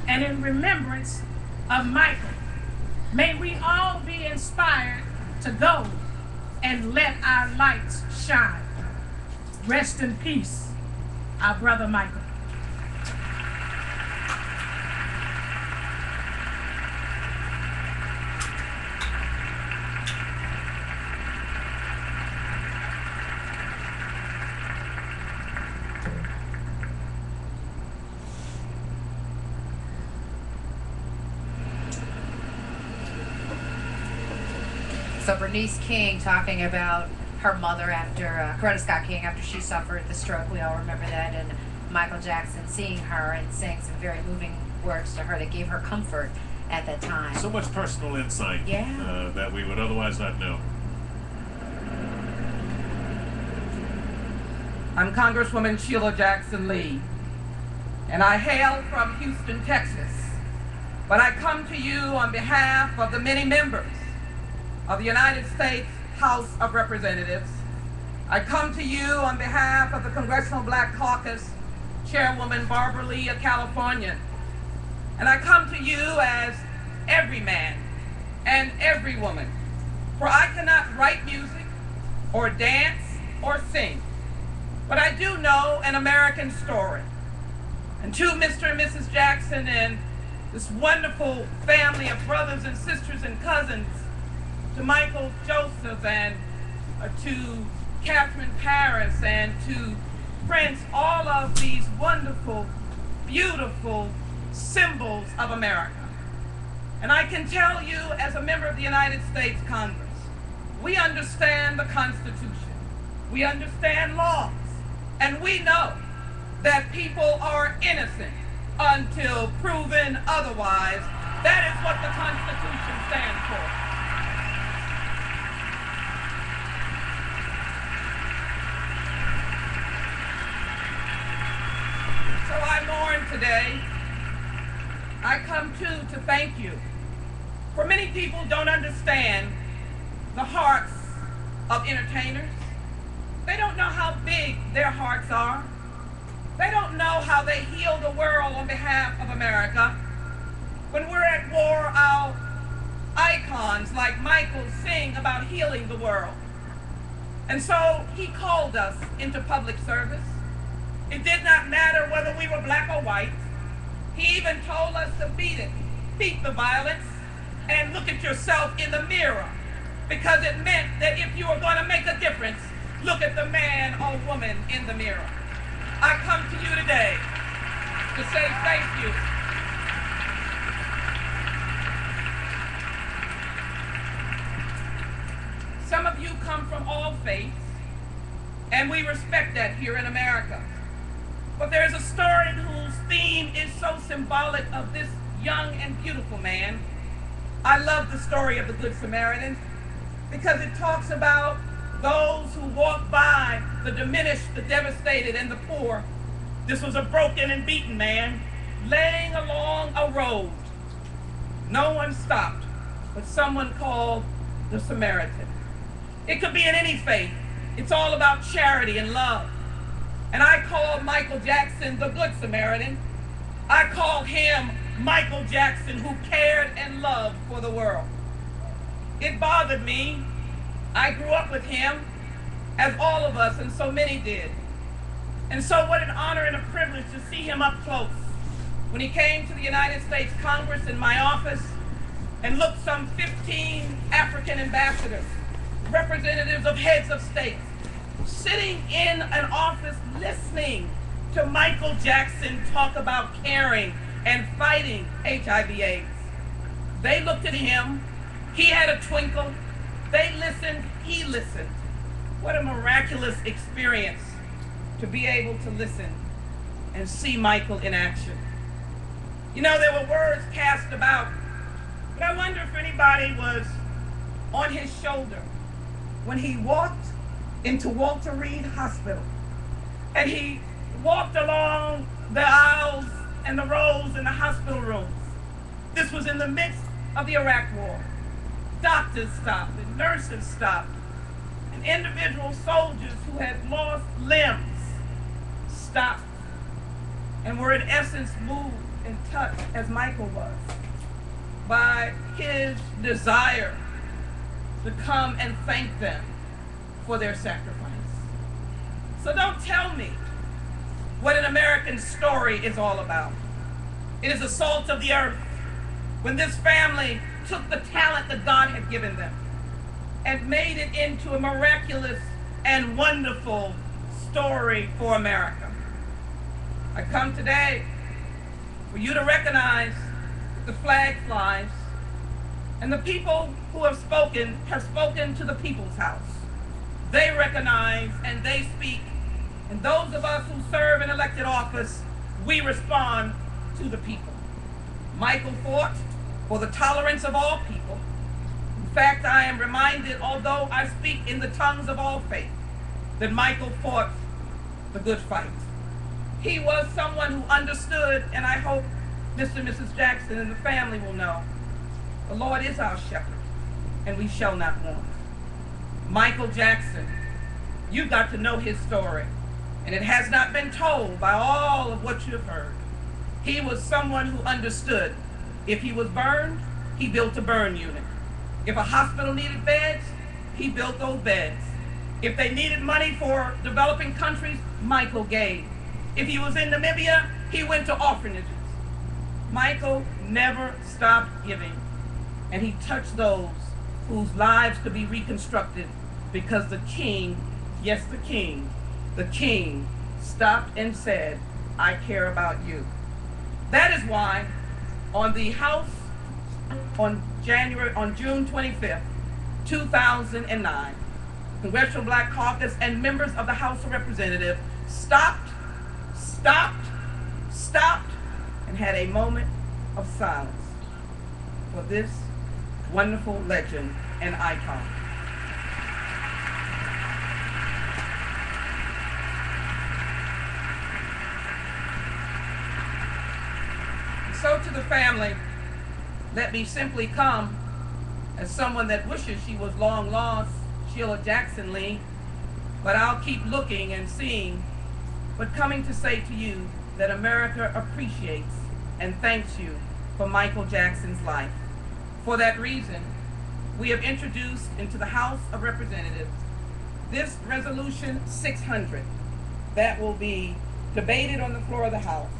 and in remembrance of Michael. May we all be inspired to go and let our lights shine. Rest in peace, our brother Michael. So Bernice King talking about her mother after, Coretta Scott King, after she suffered the stroke. We all remember that. And Michael Jackson seeing her and saying some very moving words to her that gave her comfort at that time. So much personal insight that we would otherwise not know. I'm Congresswoman Sheila Jackson Lee, and I hail from Houston, Texas. But I come to you on behalf of the many members of the United States House of Representatives. I come to you on behalf of the Congressional Black Caucus Chairwoman Barbara Lee, a Californian. And I come to you as every man and every woman, for I cannot write music or dance or sing, but I do know an American story. And to Mr. and Mrs. Jackson and this wonderful family of brothers and sisters and cousins, to Michael Joseph and to Catherine Paris and to Prince, all of these wonderful, beautiful symbols of America. And I can tell you as a member of the United States Congress, we understand the Constitution, we understand laws, and we know that people are innocent until proven otherwise. That is what the Constitution stands for. So I mourn today. I come to thank you. For many people don't understand the hearts of entertainers. They don't know how big their hearts are. They don't know how they heal the world on behalf of America. When we're at war, our icons like Michael sing about healing the world. And so he called us into public service. It did not matter whether we were black or white. He even told us to beat it, beat the violence, and look at yourself in the mirror, because it meant that if you were going to make a difference, look at the man or woman in the mirror. I come to you today to say thank you. Some of you come from all faiths, and we respect that here in America. But there's a story whose theme is so symbolic of this young and beautiful man. I love the story of the Good Samaritan because it talks about those who walk by the diminished, the devastated, and the poor. This was a broken and beaten man laying along a road. No one stopped, but someone called the Samaritan. It could be in any faith. It's all about charity and love. And I call Michael Jackson the Good Samaritan. I call him Michael Jackson, who cared and loved for the world. It bothered me. I grew up with him, as all of us, and so many did. And so what an honor and a privilege to see him up close. When he came to the United States Congress in my office and looked some 15 African ambassadors, representatives of heads of state, sitting in an office listening to Michael Jackson talk about caring and fighting HIV/AIDS. They looked at him. He had a twinkle. They listened. He listened. What a miraculous experience to be able to listen and see Michael in action. You know, there were words cast about, but I wonder if anybody was on his shoulder when he walked into Walter Reed Hospital and he walked along the aisles and the rows in the hospital rooms. This was in the midst of the Iraq War. Doctors stopped and nurses stopped, and individual soldiers who had lost limbs stopped and were in essence moved and touched, as Michael was, by his desire to come and thank them for their sacrifice. So don't tell me what an American story is all about. It is the salt of the earth. When this family took the talent that God had given them and made it into a miraculous and wonderful story for America. I come today for you to recognize the flag flies, and the people who have spoken to the people's house. They recognize and they speak, and those of us who serve in elected office, we respond to the people. Michael fought for the tolerance of all people. In fact, I am reminded, although I speak in the tongues of all faith, that Michael fought the good fight. He was someone who understood, and I hope Mr. and Mrs. Jackson and the family will know, the Lord is our shepherd, and we shall not want. Michael Jackson, you got to know his story, and it has not been told by all of what you have heard. He was someone who understood. If he was burned, he built a burn unit. If a hospital needed beds, he built those beds. If they needed money for developing countries, Michael gave. If he was in Namibia, he went to orphanages. Michael never stopped giving, and he touched those whose lives could be reconstructed because the king, yes, the king stopped and said, I care about you. That is why on the House on June 25th, 2009, Congressional Black Caucus and members of the House of Representatives stopped, and had a moment of silence for this wonderful legend and icon. So to the family, let me simply come as someone that wishes she was long lost, Sheila Jackson Lee, but I'll keep looking and seeing, but coming to say to you that America appreciates and thanks you for Michael Jackson's life. For that reason, we have introduced into the House of Representatives this Resolution 600 that will be debated on the floor of the House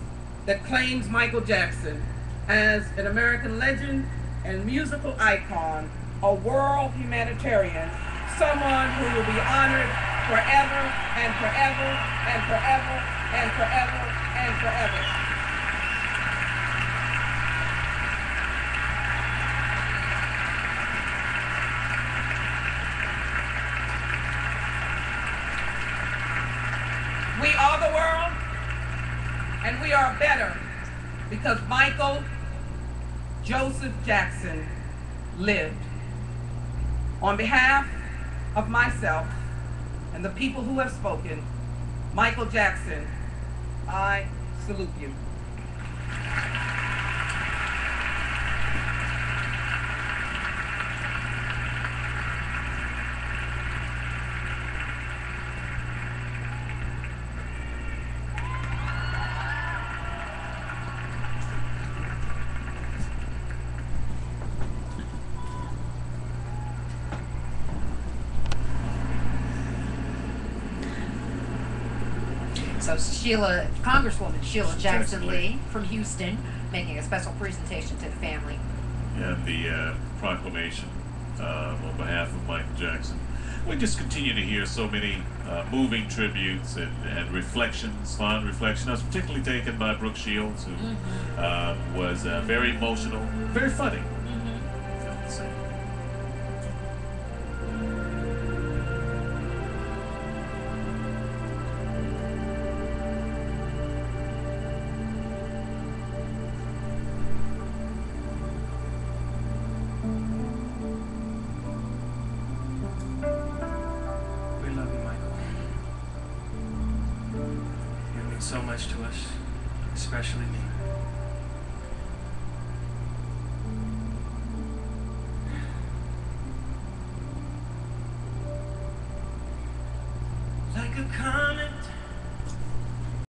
that claims Michael Jackson as an American legend and musical icon, a world humanitarian, someone who will be honored forever and forever and forever and forever and forever. We are the world, and we are better because Michael Joseph Jackson lived. On behalf of myself and the people who have spoken, Michael Jackson, I salute you. So Congresswoman Sheila Jackson Lee from Houston, making a special presentation to the family. And the proclamation on behalf of Michael Jackson. We just continue to hear so many moving tributes and reflections, fond reflections. I was particularly taken by Brooke Shields, who was very emotional, very funny. So much to us, especially me.